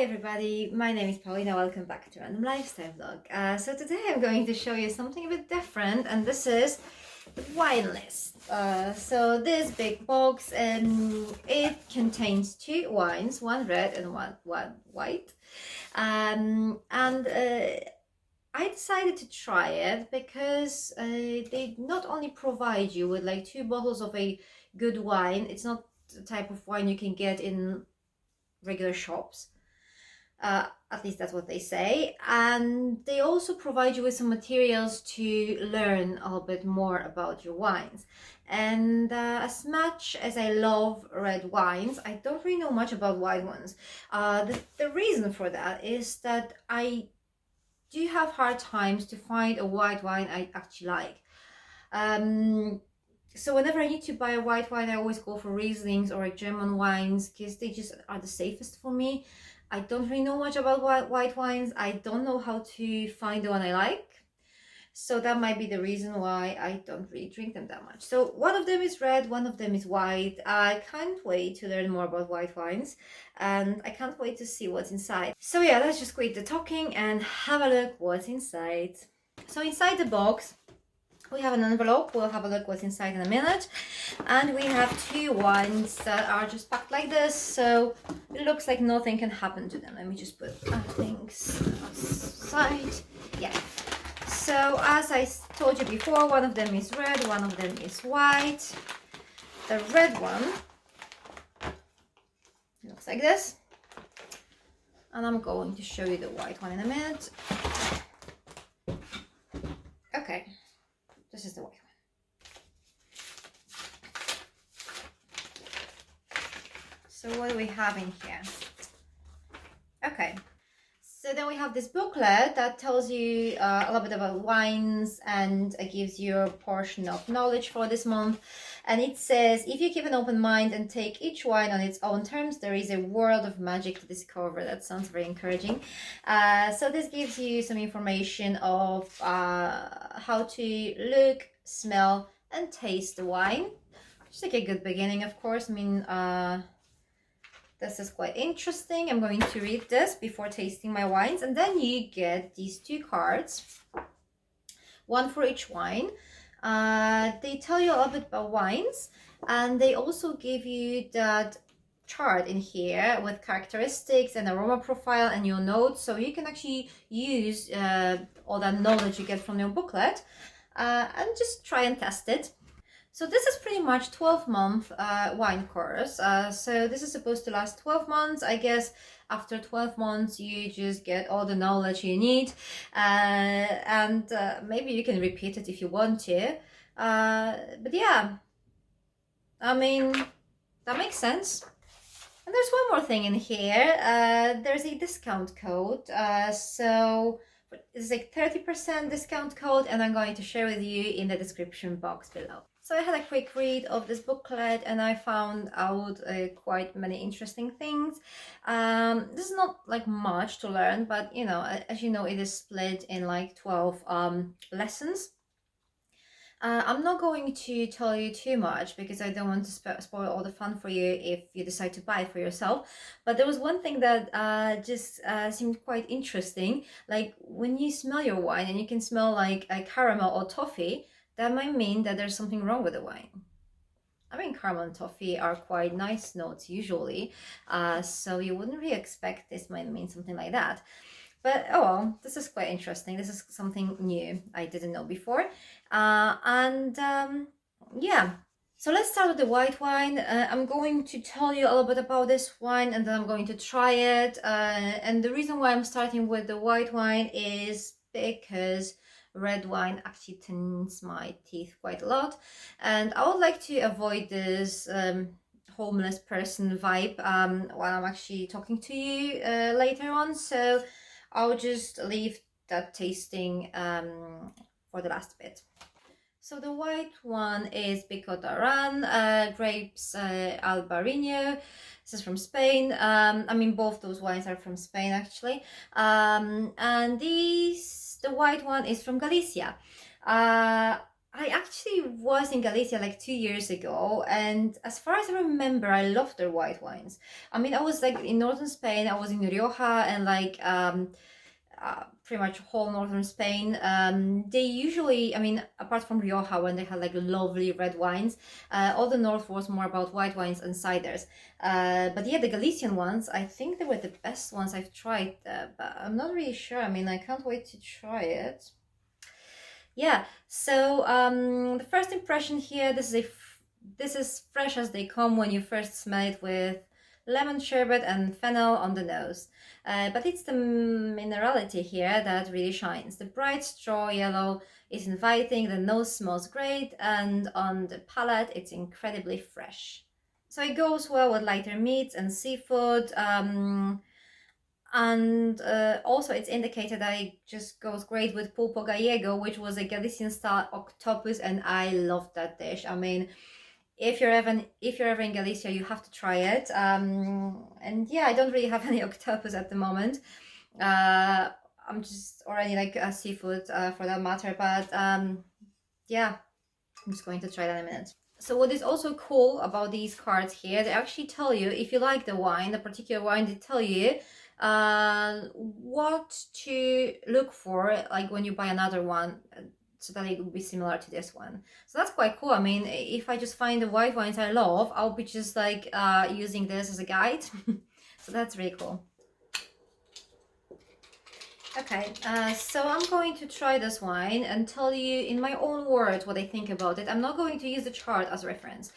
everybody, my name is Paulina, welcome back to Random Lifestyle Vlog. So today I'm going to show you something a bit different, and this is the wine list. So this big box, it contains two wines, one red and one white. I decided to try it because they not only provide you with like two bottles of a good wine. It's not the type of wine you can get in regular shops. At least that's what they say. And they also provide you with some materials to learn a little bit more about your wines. And as much as I love red wines, I don't really know much about white ones. The reason for that is that I do have hard times to find a white wine I actually like. So whenever I need to buy a white wine, I always go for Rieslings or like German wines because they just are the safest for me. I don't really know much about white wines. I don't know how to find the one I like. So that might be the reason why I don't really drink them that much. So one of them is red, one of them is white. I can't wait to learn more about white wines, and I can't wait to see what's inside. So yeah, let's just quit the talking and have a look what's inside. So inside the box, we have an envelope. We'll have a look what's inside in a minute. And we have two wines that are just packed like this, so it looks like nothing can happen to them. Let me just put things aside. Yeah. So as I told you before, one of them is red, one of them is white. The red one looks like this. And I'm going to show you the white one in a minute. Okay. This is the white one. So what do we have in here? Okay. So then we have this booklet that tells you a little bit about wines and gives you a portion of knowledge for this month. And it says, if you keep an open mind and take each wine on its own terms, there is a world of magic to discover. That sounds very encouraging. So this gives you some information of how to look, smell, and taste the wine. Just like a good beginning, of course. I mean, this is quite interesting. I'm going to read this before tasting my wines. And then you get these two cards, one for each wine. They tell you a little bit about wines, and they also give you that chart in here with characteristics and aroma profile and your notes, so you can actually use all that knowledge you get from your booklet and just try and test it. So this is pretty much 12-month wine course. So this is supposed to last 12 months. I guess after 12 months, you just get all the knowledge you need. And maybe you can repeat it if you want to. But yeah, I mean, that makes sense. And there's one more thing in here. There's a discount code. So it's like 30% discount code, and I'm going to share with you in the description box below. So I had a quick read of this booklet and I found out quite many interesting things. This is not like much to learn, but you know, as you know, it is split in like 12 lessons. I'm not going to tell you too much because I don't want to spoil all the fun for you if you decide to buy it for yourself. But there was one thing that just seemed quite interesting. Like when you smell your wine and you can smell like a caramel or toffee, that might mean that there's something wrong with the wine. I mean, caramel and toffee are quite nice notes usually, so you wouldn't really expect this might mean something like that. But oh well, this is quite interesting. This is something new I didn't know before. Yeah. So let's start with the white wine. I'm going to tell you a little bit about this wine and then I'm going to try it. And the reason why I'm starting with the white wine is because red wine actually tins my teeth quite a lot. And I would like to avoid this homeless person vibe while I'm actually talking to you later on. So I'll just leave that tasting for the last bit. So the white one is Picot Aran, grapes Albarino. This is from Spain. I mean, both those wines are from Spain actually. And the white one is from Galicia. I actually was in Galicia like 2 years ago, and as far as I remember, I loved their white wines. I mean, I was like in northern Spain, I was in Rioja, and like pretty much whole northern Spain. They usually, I mean, apart from Rioja, when they had like lovely red wines, all the north was more about white wines and ciders. But yeah, the Galician ones, I think they were the best ones I've tried, but I'm not really sure. I mean, I can't wait to try it. Yeah, so the first impression here, this is fresh as they come when you first smell it, with lemon sherbet and fennel on the nose. But it's the minerality here that really shines. The bright straw yellow is inviting, the nose smells great, and on the palate it's incredibly fresh. So it goes well with lighter meats and seafood. And also it's indicated that it just goes great with pulpo gallego, which was a Galician style octopus, and I love that dish. I mean, if you're ever in Galicia, you have to try it. And yeah, I don't really have any octopus at the moment. I'm just already like seafood for that matter, but yeah, I'm just going to try that in a minute. So what is also cool about these cards here, they actually tell you if you like the wine, the particular wine, they tell you what to look for, like when you buy another one, so that it would be similar to this one. So that's quite cool. I mean, if I just find the white wines I love, I'll be just like using this as a guide. So that's really cool. Okay, so I'm going to try this wine and tell you in my own words what I think about it. I'm not going to use the chart as a reference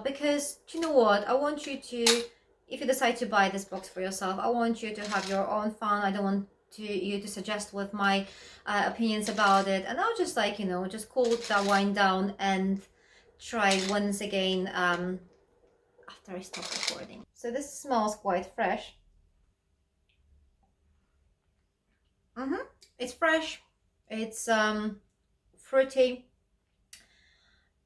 because, you know what, I want you to, if you decide to buy this box for yourself, I want you to have your own fun. I don't want you to suggest what my opinions about it, and I'll just like, you know, just cool that wine down and try once again after I stop recording. So this smells quite fresh. It's fresh, it's fruity.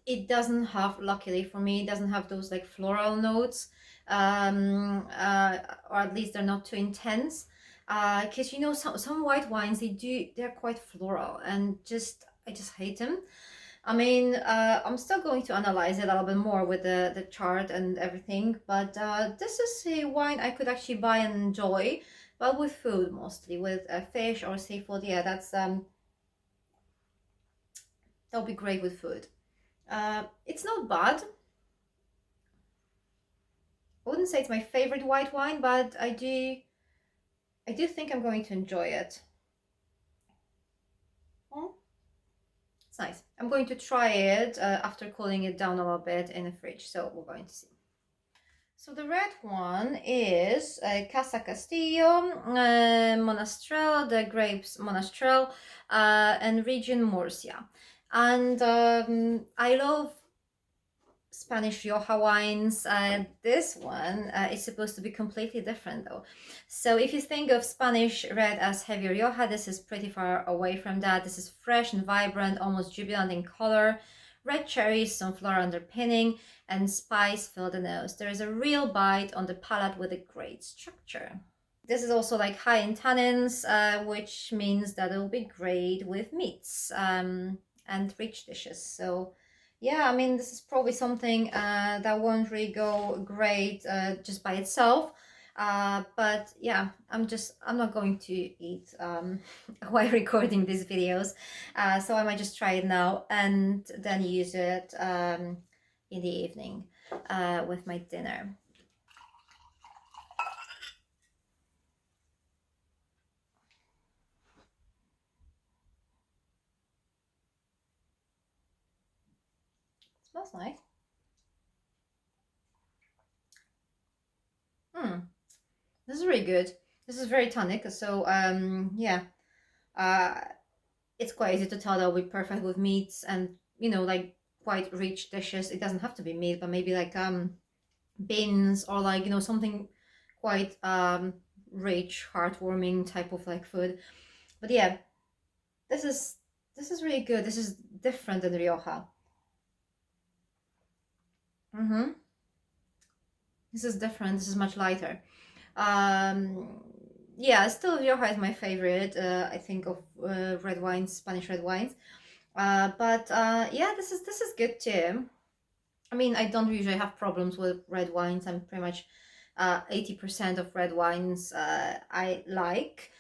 It doesn't have, luckily for me, it doesn't have those like floral notes, or at least they're not too intense. Because you know, some white wines, they're quite floral, and I just hate them. I mean, I'm still going to analyze it a little bit more with the chart and everything, but this is a wine I could actually buy and enjoy, but with food mostly, with fish or seafood. Yeah, that'll be great with food. It's not bad. I wouldn't say it's my favorite white wine, but I do think I'm going to enjoy it. It's nice. I'm going to try it after cooling it down a little bit in the fridge, so we're going to see. So the red one is Casa Castillo, Monastrell, the grapes Monastrell, and region Murcia. And I love Spanish Rioja wines. This one is supposed to be completely different though. So if you think of Spanish red as heavy Rioja, this is pretty far away from that. This is fresh and vibrant, almost jubilant in color. Red cherries, some floral underpinning, and spice fill the nose. There is a real bite on the palate with a great structure. This is also like high in tannins, which means that it will be great with meats and rich dishes. So yeah, I mean, this is probably something that won't really go great just by itself. But yeah, I'm not going to eat while recording these videos. So I might just try it now and then use it in the evening with my dinner. Smells nice. This is really good. This is very tonic, so yeah, it's quite easy to tell that will be perfect with meats and, you know, like quite rich dishes. It doesn't have to be meat, but maybe like beans or like, you know, something quite rich, heartwarming type of like food. But yeah, this is really good. This is different than Rioja. This is different. This is much lighter. Yeah, still Rioja is my favorite, I think, of red wines, Spanish red wines. Yeah, this is good too. I mean, I don't usually have problems with red wines. I'm pretty much 80% of red wines I like.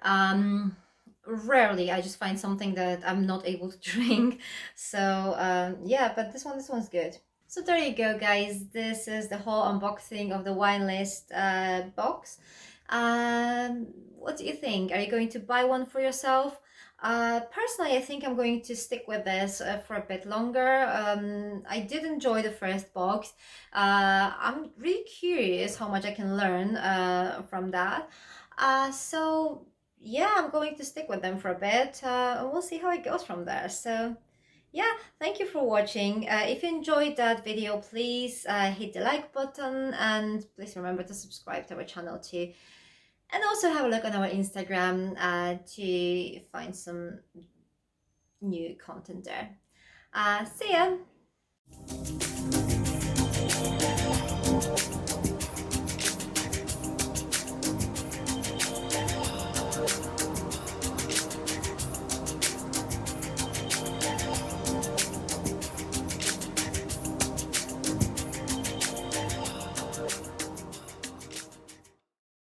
Um, Rarely I just find something that I'm not able to drink. So yeah, but this one's good. So there you go, guys. This is the whole unboxing of the wine list box. What do you think? Are you going to buy one for yourself? Personally, I think I'm going to stick with this for a bit longer. I did enjoy the first box. I'm really curious how much I can learn from that. So yeah, I'm going to stick with them for a bit. And we'll see how it goes from there. So yeah, thank you for watching. If you enjoyed that video, please hit the like button and please remember to subscribe to our channel too. And also have a look on our Instagram to find some new content there. See ya!